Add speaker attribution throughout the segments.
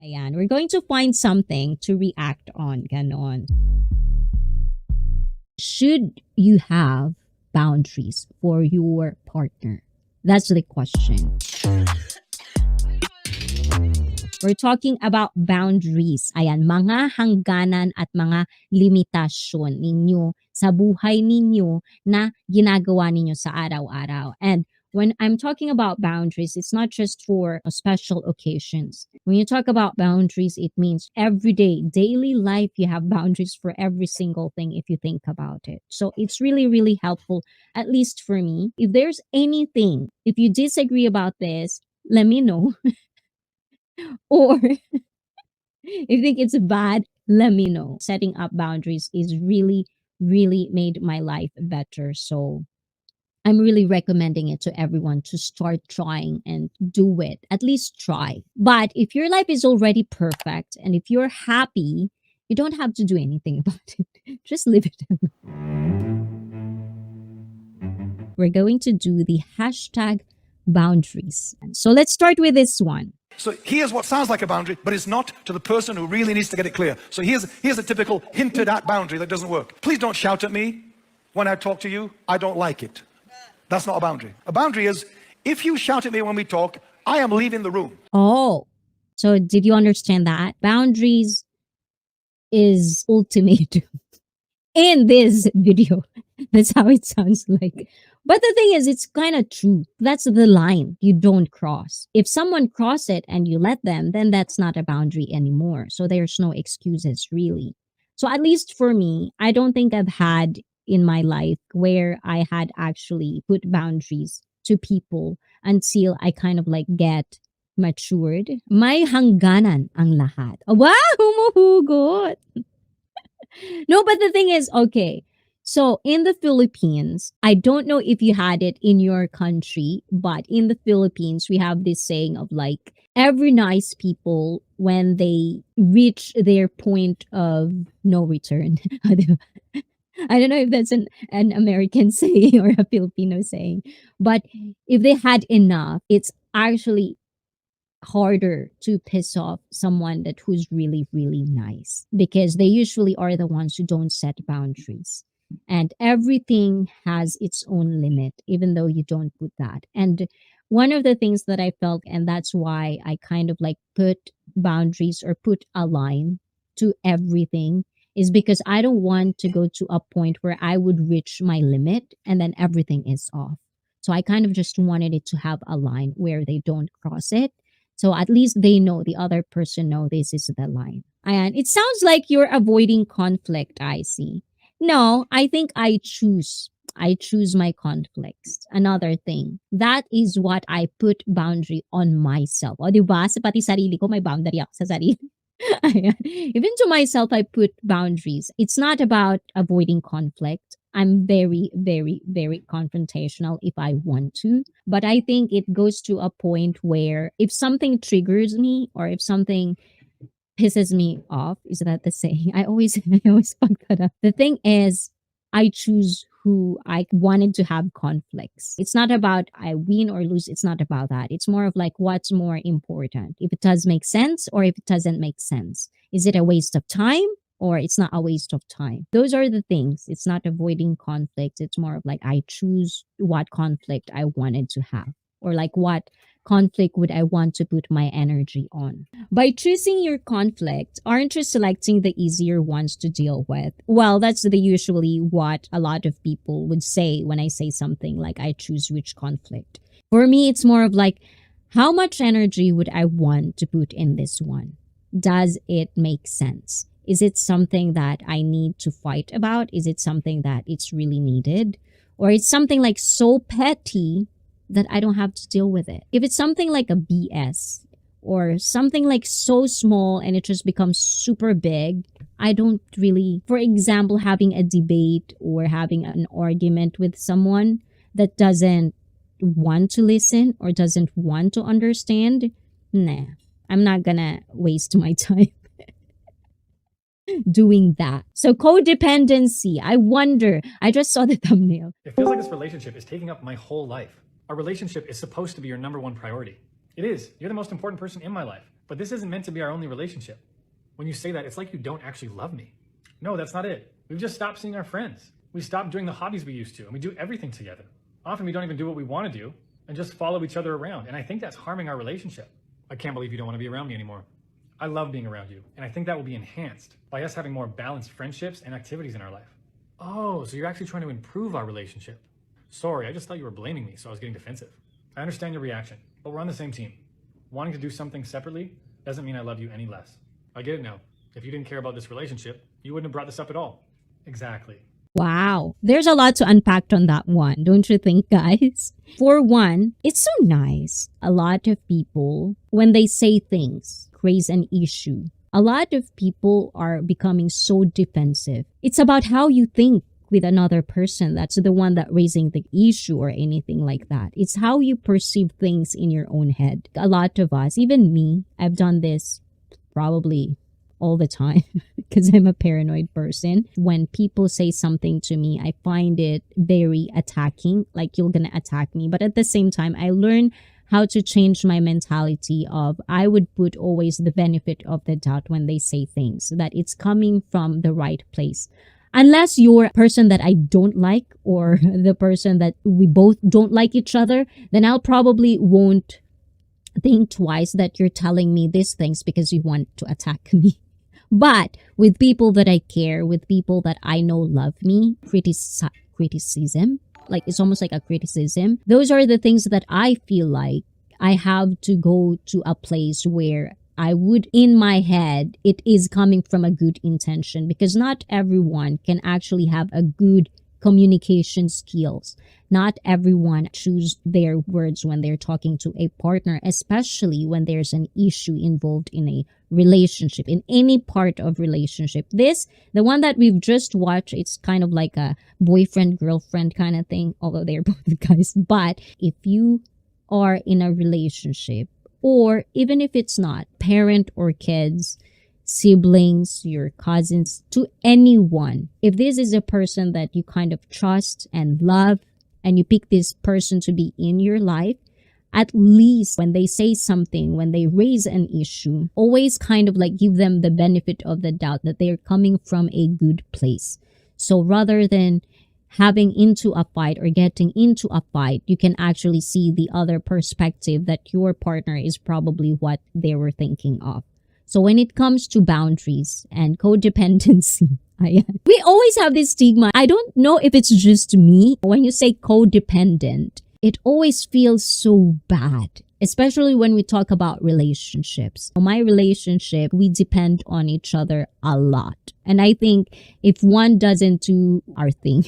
Speaker 1: Ayan, we're going to find something to react on. Ganon. Should you have boundaries for your partner? That's the question. We're talking about boundaries. Ayan, mga hangganan at mga limitasyon ninyo sa buhay ninyo na ginagawa ninyo sa araw-araw. And when I'm talking about boundaries, it's not just for special occasions. When you talk about boundaries, it means everyday, daily life, you have boundaries for every single thing if you think about it. So it's really, really helpful, at least for me. If there's anything, if you disagree about this, let me know. Or if you think it's bad, let me know. Setting up boundaries is really, really made my life better. So I'm really recommending it to everyone to start trying and do it. At least try. But if your life is already perfect and if you're happy, you don't have to do anything about it. Just leave it alone. We're going to do the hashtag boundaries. So let's start with this one.
Speaker 2: So here's what sounds like a boundary, but it's not to the person who really needs to get it clear. So here's a typical hinted at boundary that doesn't work. Please don't shout at me when I talk to you. I don't like it. That's not a boundary. A boundary is, if you shout at me when we talk, I am leaving the room.
Speaker 1: Oh, so did you understand that? Boundaries is ultimatum in this video. That's how it sounds like. But the thing is, it's kind of true. That's the line you don't cross. If someone cross it and you let them, then that's not a boundary anymore. So there's no excuses really. So at least for me, I don't think I've had in my life where I had actually put boundaries to people until I kind of like get matured. May hangganan ang lahat. Wow, humuhugot. No, but the thing is, okay, so in the Philippines, I don't know if you had it in your country, but in the Philippines, we have this saying of like, every nice people, when they reach their point of no return. I don't know if that's an American saying or a Filipino saying, but if they had enough, it's actually harder to piss off someone that who's really, really nice, because they usually are the ones who don't set boundaries. And everything has its own limit, even though you don't put that. And one of the things that I felt, and that's why I kind of like put boundaries or put a line to everything, is because I don't want to go to a point where I would reach my limit and then everything is off. So I kind of just wanted it to have a line where they don't cross it. So at least they know, the other person know this is the line. And it sounds like you're avoiding conflict, I see. No, I think I choose my conflicts. Another thing, that is what I put boundary on myself. O, di ba? Sa pati sarili ko, may boundary ako sa sarili. Ayan. Even to myself, I put boundaries. It's not about avoiding conflict. I'm very, very, very confrontational if I want to. But I think it goes to a point where if something triggers me or if something pisses me off, is that the saying? I always fuck that up. The thing is, I choose who I wanted to have conflicts. It's not about I win or lose. It's not about that. It's more of like what's more important. If it does make sense or if it doesn't make sense. Is it a waste of time or it's not a waste of time? Those are the things. It's not avoiding conflict. It's more of like I choose what conflict I wanted to have, or like what conflict would I want to put my energy on. By choosing your conflict, aren't you selecting the easier ones to deal with? Well, that's usually what a lot of people would say when I say something like I choose which conflict. For me, it's more of like, how much energy would I want to put in this one? Does it make sense? Is it something that I need to fight about? Is it something that it's really needed? Or it's something like so petty that I don't have to deal with it. If it's something like a BS or something like so small and it just becomes super big, I don't really, for example, having a debate or having an argument with someone that doesn't want to listen or doesn't want to understand, nah, I'm not gonna waste my time doing that. So codependency, I wonder, I just saw the thumbnail.
Speaker 3: It feels like this relationship is taking up my whole life. Our relationship is supposed to be your number one priority. It is. You're the most important person in my life. But this isn't meant to be our only relationship. When you say that, it's like you don't actually love me. No, that's not it. We've just stopped seeing our friends. We stopped doing the hobbies we used to, and we do everything together. Often we don't even do what we want to do and just follow each other around. And I think that's harming our relationship. I can't believe you don't want to be around me anymore. I love being around you, and I think that will be enhanced by us having more balanced friendships and activities in our life. Oh, so you're actually trying to improve our relationship. Sorry, I just thought you were blaming me, so I was getting defensive. I understand your reaction, but we're on the same team. Wanting to do something separately doesn't mean I love you any less. I get it now. If you didn't care about this relationship, you wouldn't have brought this up at all. Exactly.
Speaker 1: Wow. There's a lot to unpack on that one, don't you think, guys? For one, it's so nice. A lot of people, when they say things, raise an issue. A lot of people are becoming so defensive. It's about how you think with another person. That's the one that raising the issue or anything like that. It's how you perceive things in your own head. A lot of us, even me, I've done this probably all the time because I'm a paranoid person. When people say something to me, I find it very attacking, like you're gonna attack me. But at the same time, I learn how to change my mentality of I would put always the benefit of the doubt when they say things, that it's coming from the right place. Unless you're a person that I don't like or the person that we both don't like each other, then I'll probably won't think twice that you're telling me these things because you want to attack me. But with people that I care, with people that I know love me, criticism, like it's almost like a criticism. Those are the things that I feel like I have to go to a place where I would, in my head, it is coming from a good intention, because not everyone can actually have a good communication skills. Not everyone choose their words when they're talking to a partner, especially when there's an issue involved in a relationship, in any part of relationship. The one that we've just watched, it's kind of like a boyfriend, girlfriend kind of thing, although they're both guys. But if you are in a relationship, or even if it's not, parent or kids, siblings, your cousins, to anyone, if this is a person that you kind of trust and love, and you pick this person to be in your life, at least when they say something, when they raise an issue, always kind of like give them the benefit of the doubt that they're coming from a good place. So rather than having into a fight or getting into a fight, you can actually see the other perspective that your partner is probably what they were thinking of. So when it comes to boundaries and codependency, we always have this stigma. I don't know if it's just me. When you say codependent, it always feels so bad, especially when we talk about relationships. My relationship, we depend on each other a lot. And I think if one doesn't do our thing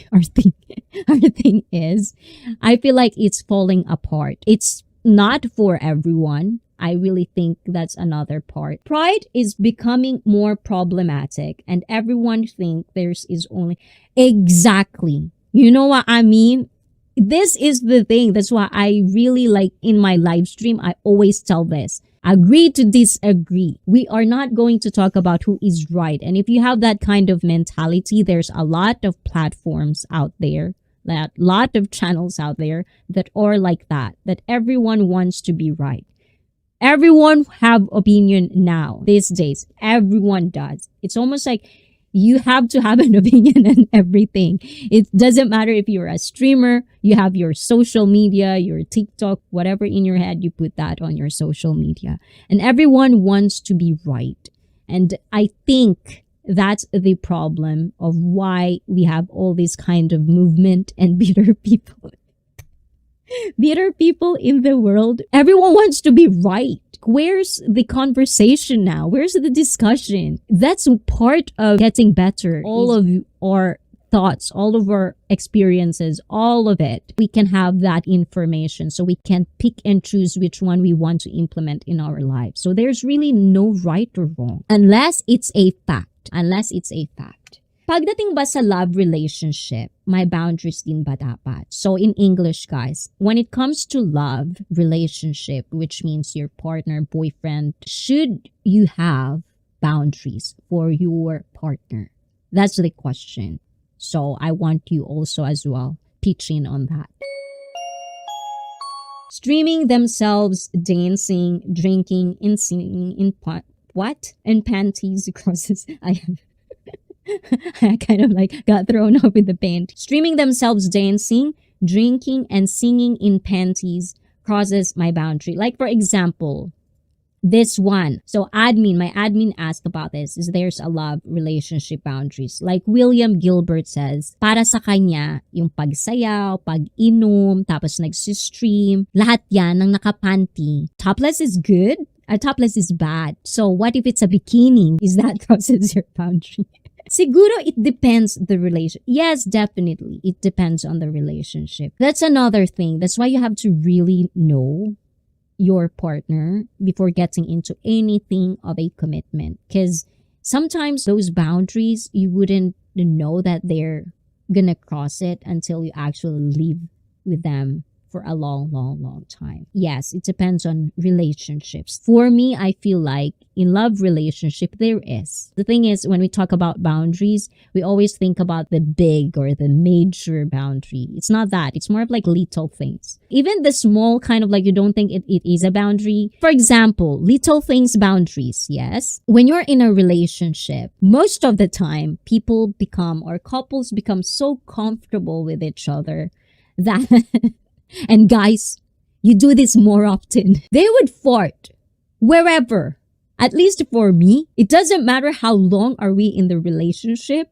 Speaker 1: is, I feel like it's falling apart. It's not for everyone. I really think that's another part. Pride is becoming more problematic, and everyone think theirs is only exactly. You know what I mean? This is the thing. That's why I really like in my live stream, I always tell this. Agree to disagree. We are not going to talk about who is right. And if you have that kind of mentality, there's a lot of platforms out there, a lot of channels out there that are like that everyone wants to be right. Everyone have opinion now, these days. Everyone does. It's almost like you have to have an opinion on everything. It doesn't matter if you're a streamer, you have your social media, your TikTok, whatever in your head, you put that on your social media. And everyone wants to be right. And I think that's the problem of why we have all this kind of movement and bitter people. Bitter people in the world. Everyone wants to be right. Where's the conversation now? Where's the discussion? That's part of getting better. All of our thoughts, all of our experiences, all of it. We can have that information so we can pick and choose which one we want to implement in our lives. So there's really no right or wrong unless it's a fact. Pagdating ba sa love relationship, may boundaries din ba dapat? So in English, guys, when it comes to love relationship, which means your partner, boyfriend, should you have boundaries for your partner? That's the question. So I want you also as well pitch in on that. Streaming themselves dancing, drinking, and singing in what? And panties crosses. I kind of like got thrown up with the band. Streaming themselves dancing, drinking, and singing in panties crosses my boundary. Like, for example, this one. So my admin asked about this, is there's a love relationship boundaries. Like William Gilbert says, para sa kanya, yung pagsayaw, pag-inom, tapos nagsistream, lahat yan ng nakapanty. Topless is good, topless is bad. So what if it's a bikini? Is that crosses your boundary? Siguro it depends the relation. Yes, definitely. It depends on the relationship. That's another thing. That's why you have to really know your partner before getting into anything of a commitment. Because sometimes those boundaries, you wouldn't know that they're gonna cross it until you actually live with them for a long time. Yes, it depends on relationships. For me, I feel like in love relationship, there is. The thing is, when we talk about boundaries, we always think about the big or the major boundary. It's not that. It's more of like little things. Even the small kind of like you don't think it is a boundary. For example, little things boundaries, yes? When you're in a relationship, most of the time, people become or couples become so comfortable with each other that and guys, you do this more often. They would fart wherever. At least for me, it doesn't matter how long are we in the relationship.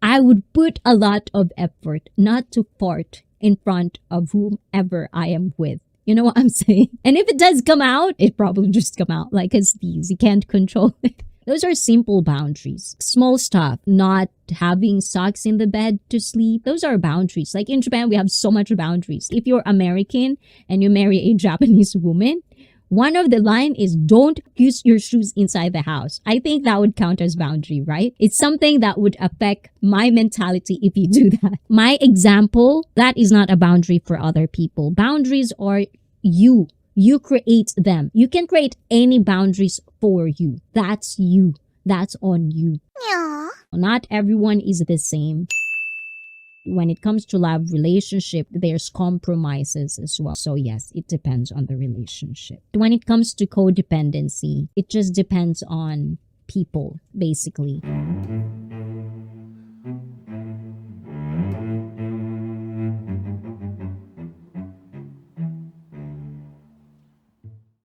Speaker 1: I would put a lot of effort not to fart in front of whomever I am with. You know what I'm saying? And if it does come out, it probably just come out like a sneeze. You can't control it. Those are simple boundaries. Small stuff, not having socks in the bed to sleep. Those are boundaries. Like in Japan, we have so much boundaries. If you're American and you marry a Japanese woman, one of the line is don't use your shoes inside the house. I think that would count as boundary, right? It's something that would affect my mentality if you do that. My example, that is not a boundary for other people. Boundaries are you. You create them. You can create any boundaries for you. That's you. That's on you. Yeah. Not everyone is the same. When it comes to love relationship, there's compromises as well. So yes, it depends on the relationship. When it comes to codependency, it just depends on people, basically.